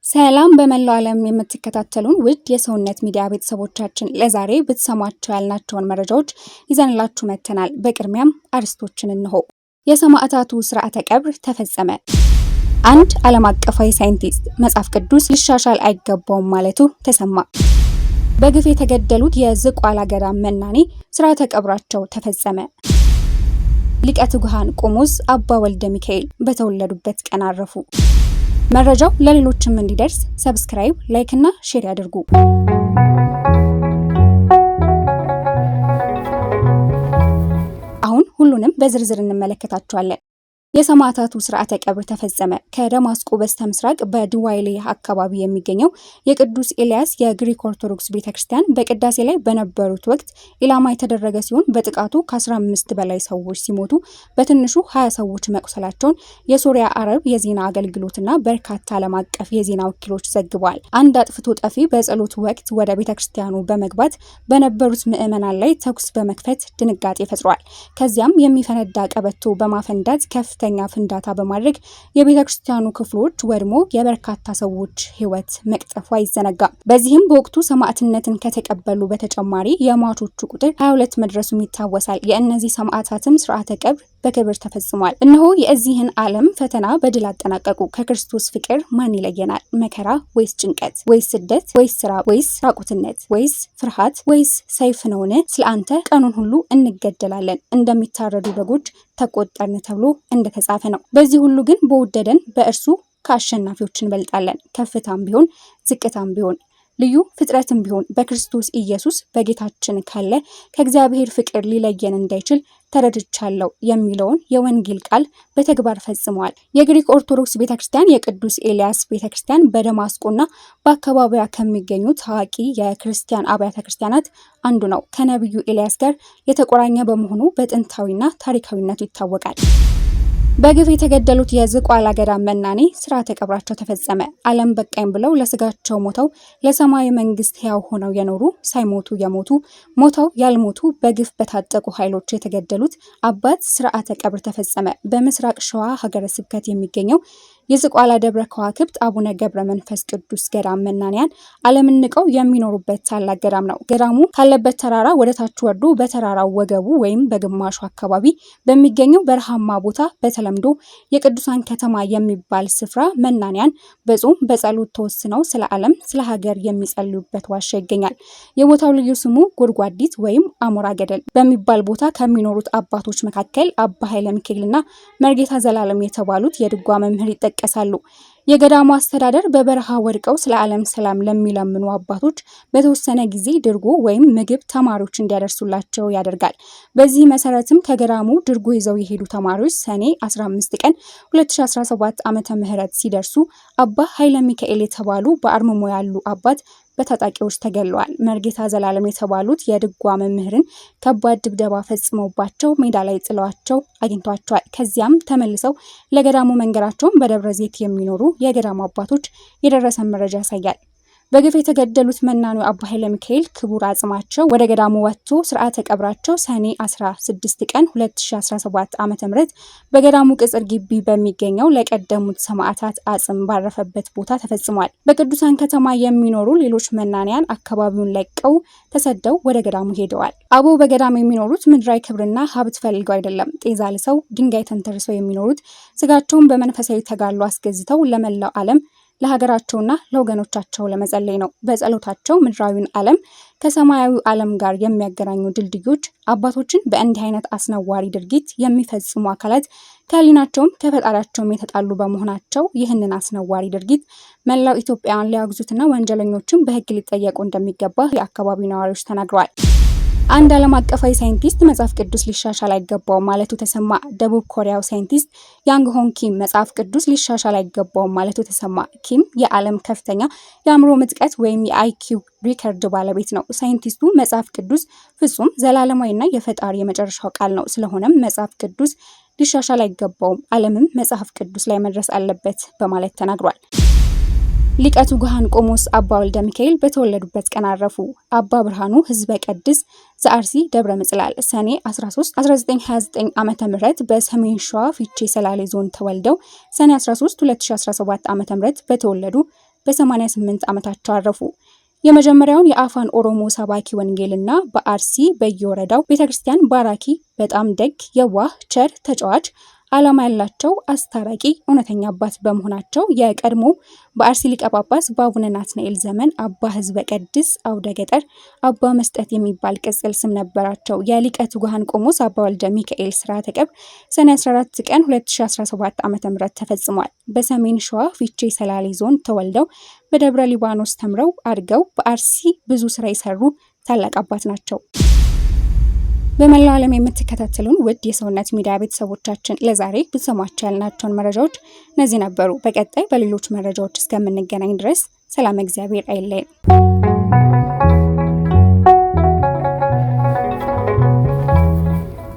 ሰላም በመላው ዓለም የምትከታተሉን ውድ የሰውነት ሚዲያ ቤተሰቦቻችን ለዛሬ ብትሰሟቸው ያልናቸውን መረጃዎች ይዘንላችሁ መጥተናል። በቅድሚያም አርዕስቶችን እንሆ። የሰማዕታቱ ስርዓተ ቀብር ተፈጸመ። አንድ ዓለም አቀፋዊ ሳይንቲስት መጽሐፍ ቅዱስ ሊሻሻል አይገባውም ማለቱ ተሰማ። በግፍ የተገደሉት የዝቋላ ገዳም መናኔ ስርዓተ ቀብራቸው ተፈጸመ። ሊቀ ትጉሃን ቆሞስ አባ ወልደ ሚካኤል በተወለዱበት ቀን አረፉ። መረጃው ለሌሎችም እንዲደርስ ሰብስክራይብ፣ ላይክ እና ሼር ያድርጉ። አሁን ሁሉንም በዝርዝር እንመለከታቸዋለን። የሰማዕታቱ ስርዓተ ቀብር ተፈጸመ። ከደማስቆ በስተምስራቅ በድዋይሌ አካባቢ የሚገኘው የቅዱስ ኤልያስ የግሪክ ኦርቶዶክስ ቤተክርስቲያን በቅዳሴ ላይ በነበሩት ወቅት ኢላማ የተደረገ ሲሆን በጥቃቱ ከ15 በላይ ሰዎች ሲሞቱ በትንሹ 20 ሰዎች መቁሰላቸውን የሶሪያ አረብ የዜና አገልግሎትና በርካታ ዓለም አቀፍ የዜና ወኪሎች ዘግበዋል። አንድ አጥፍቶ ጠፊ በጸሎት ወቅት ወደ ቤተክርስቲያኑ በመግባት በነበሩት ምዕመናን ላይ ተኩስ በመክፈት ድንጋጤ ፈጥሯል። ከዚያም የሚፈነዳ ቀበቶ በማፈንዳት ከፍተኛ ፍንዳታ በማድረግ የቤተክርስቲያኑ ክፍሎች ወድሞ የበርካታ ሰዎች ሕይወት መቅጠፉ አይዘነጋም። በዚህም በወቅቱ ሰማዕትነትን ከተቀበሉ በተጨማሪ የሟቾቹ ቁጥር 22 መድረሱም ይታወሳል። የእነዚህ ሰማዕታትም ስርዓተ ቀብር በክብር ተፈጽሟል። እነሆ የዚህን ዓለም ፈተና በድል አጠናቀቁ። ከክርስቶስ ፍቅር ማን ይለየናል? መከራ ወይስ ጭንቀት ወይስ ስደት ወይስ ስራ ወይስ ራቁትነት ወይስ ፍርሃት ወይስ ሰይፍ ነውን? ስለ አንተ ቀኑን ሁሉ እንገደላለን፣ እንደሚታረዱ በጎች ተቆጠርን ተብሎ እንደተጻፈ ነው። በዚህ ሁሉ ግን በወደደን በእርሱ ከአሸናፊዎች እንበልጣለን። ከፍታም ቢሆን ዝቅታም ቢሆን ልዩ ፍጥረትም ቢሆን በክርስቶስ ኢየሱስ በጌታችን ካለ ከእግዚአብሔር ፍቅር ሊለየን እንዳይችል ተረድቻለሁ የሚለውን የወንጌል ቃል በተግባር ፈጽመዋል። የግሪክ ኦርቶዶክስ ቤተክርስቲያን የቅዱስ ኤልያስ ቤተክርስቲያን በደማስቆና በአካባቢዋ ከሚገኙ ታዋቂ የክርስቲያን አብያተ ክርስቲያናት አንዱ ነው። ከነቢዩ ኤልያስ ጋር የተቆራኘ በመሆኑ በጥንታዊና ታሪካዊነቱ ይታወቃል። በግፍ የተገደሉት የዝቋላ ገዳም መናኔ ስርዓተ ቀብራቸው ተፈጸመ። ዓለም በቃኝ ብለው ለስጋቸው ሞተው ለሰማያዊ መንግስት ሕያው ሆነው የኖሩ ሳይሞቱ የሞቱ ሞተው ያልሞቱ በግፍ በታጠቁ ኃይሎች የተገደሉት አባት ስርዓተ ቀብር ተፈጸመ። በምስራቅ ሸዋ ሀገረ ስብከት የሚገኘው የዝቋላ ደብረ ከዋክብት አቡነ ገብረ መንፈስ ቅዱስ ገዳም መናንያን ዓለምን ንቀው የሚኖሩበት ታላቅ ገዳም ነው። ገዳሙ ካለበት ተራራ ወደ ታች ወርዶ በተራራው ወገቡ ወይም በግማሹ አካባቢ በሚገኘው በረሃማ ቦታ በተለምዶ የቅዱሳን ከተማ የሚባል ስፍራ መናንያን በጾም በጸሎት ተወስነው ስለ ዓለም ስለ ሀገር የሚጸልዩበት ዋሻ ይገኛል። የቦታው ልዩ ስሙ ጎድጓዲት ወይም አሞራ ገደል በሚባል ቦታ ከሚኖሩት አባቶች መካከል አባ ኃይለ ሚካኤልና መርጌታ ዘላለም የተባሉት የድጓ መምህር ይጠቀሳሉ። የገዳሙ አስተዳደር በበረሃ ወድቀው ስለ ዓለም ሰላም ለሚለምኑ አባቶች በተወሰነ ጊዜ ድርጎ ወይም ምግብ ተማሪዎች እንዲያደርሱላቸው ያደርጋል። በዚህ መሰረትም ከገዳሙ ድርጎ ይዘው የሄዱ ተማሪዎች ሰኔ 15 ቀን 2017 ዓመተ ምህረት ሲደርሱ አባ ኃይለ ሚካኤል የተባሉ በአርምሞ ያሉ አባት በታጣቂዎች ተገለዋል። መርጌታ ዘላለም የተባሉት የድጓ መምህርን ከባድ ድብደባ ፈጽመውባቸው ሜዳ ላይ ጥለዋቸው አግኝቷቸዋል። ከዚያም ተመልሰው ለገዳሙ መንገራቸውን በደብረ ዘይት የሚኖሩ የገዳሙ አባቶች የደረሰ መረጃ ያሳያል። በግፍ የተገደሉት መናኑ አባ ኃይለ ሚካኤል ክቡር አጽማቸው ወደ ገዳሙ ወጥቶ ስርዓተ ቀብራቸው ሰኔ 16 ቀን 2017 ዓ.ም በገዳሙ ቅጽር ግቢ በሚገኘው ለቀደሙት ሰማዕታት አጽም ባረፈበት ቦታ ተፈጽሟል። በቅዱሳን ከተማ የሚኖሩ ሌሎች መናንያን አካባቢውን ለቀው ተሰደው ወደ ገዳሙ ሄደዋል። አበው በገዳም የሚኖሩት ምድራዊ ክብርና ሀብት ፈልገው አይደለም። ጤዛ ልሰው ድንጋይ ተንተርሰው የሚኖሩት ስጋቸውን በመንፈሳዊ ተጋድሎ አስገዝተው ለመላው ዓለም ለሀገራቸውና ለወገኖቻቸው ለመጸለይ ነው። በጸሎታቸው ምድራዊውን ዓለም ከሰማያዊው ዓለም ጋር የሚያገናኙ ድልድዮች አባቶችን በእንዲህ አይነት አስነዋሪ ድርጊት የሚፈጽሙ አካላት ከህሊናቸውም ከፈጣሪያቸውም የተጣሉ በመሆናቸው ይህንን አስነዋሪ ድርጊት መላው ኢትዮጵያውያን ሊያወግዙትና ወንጀለኞችን በሕግ ሊጠየቁ እንደሚገባ የአካባቢው ነዋሪዎች ተናግረዋል። አንድ ዓለም አቀፋዊ ሳይንቲስት መጽሐፍ ቅዱስ ሊሻሻል አይገባውም ማለቱ ተሰማ። ደቡብ ኮሪያው ሳይንቲስት ያንግ ሆንግ ኪም መጽሐፍ ቅዱስ ሊሻሻል አይገባውም ማለቱ ተሰማ። ኪም የዓለም ከፍተኛ የአእምሮ ምጥቀት ወይም የአይኪው ሪከርድ ባለቤት ነው። ሳይንቲስቱ መጽሐፍ ቅዱስ ፍጹም ዘላለማዊና የፈጣሪ የመጨረሻው ቃል ነው። ስለሆነም መጽሐፍ ቅዱስ ሊሻሻል አይገባውም፣ ዓለምም መጽሐፍ ቅዱስ ላይ መድረስ አለበት በማለት ተናግሯል። ሊቀ ትጉሃን ቆሞስ አባ ወልደ ሚካኤል በተወለዱበት ቀን አረፉ። አባ ብርሃኑ ህዝበ ቀድስ ዘአርሲ ደብረ ምጽላል ሰኔ 13 1929 ዓመተ ምህረት በሰሜን ሸዋ ፊቼ ሰላሌ ዞን ተወልደው ሰኔ 13 2017 ዓመተ ምህረት በተወለዱ በ88 ዓመታቸው አረፉ። የመጀመሪያውን የአፋን ኦሮሞ ሰባኪ ወንጌልና በአርሲ በየወረዳው ቤተክርስቲያን ባራኪ፣ በጣም ደግ፣ የዋህ፣ ቸር፣ ተጫዋች፣ ዓላማ ያላቸው አስታራቂ፣ እውነተኛ አባት በመሆናቸው የቀድሞ በአርሲ ሊቀ ጳጳስ በአቡነ ናትናኤል ዘመን አባ ሕዝበ ቀድስ አውደ ገጠር አባ መስጠት የሚባል ቅጽል ስም ነበራቸው። የሊቀ ትጉሃን ቆሞስ አባ ወልደ ሚካኤል ሥርዓተ ቀብር ሰኔ 14 ቀን 2017 ዓ.ም ተፈጽሟል። በሰሜን ሸዋ ፊቼ ሰላሌ ዞን ተወልደው በደብረ ሊባኖስ ተምረው አድገው በአርሲ ብዙ ስራ የሰሩ ታላቅ አባት ናቸው። በመላው ዓለም የምትከታተሉን ውድ የሰውነት ሚዲያ ቤተሰቦቻችን ለዛሬ ብትሰሟቸው ያልናቸውን መረጃዎች እነዚህ ነበሩ። በቀጣይ በሌሎች መረጃዎች እስከምንገናኝ ድረስ ሰላም፣ እግዚአብሔር አይለየን።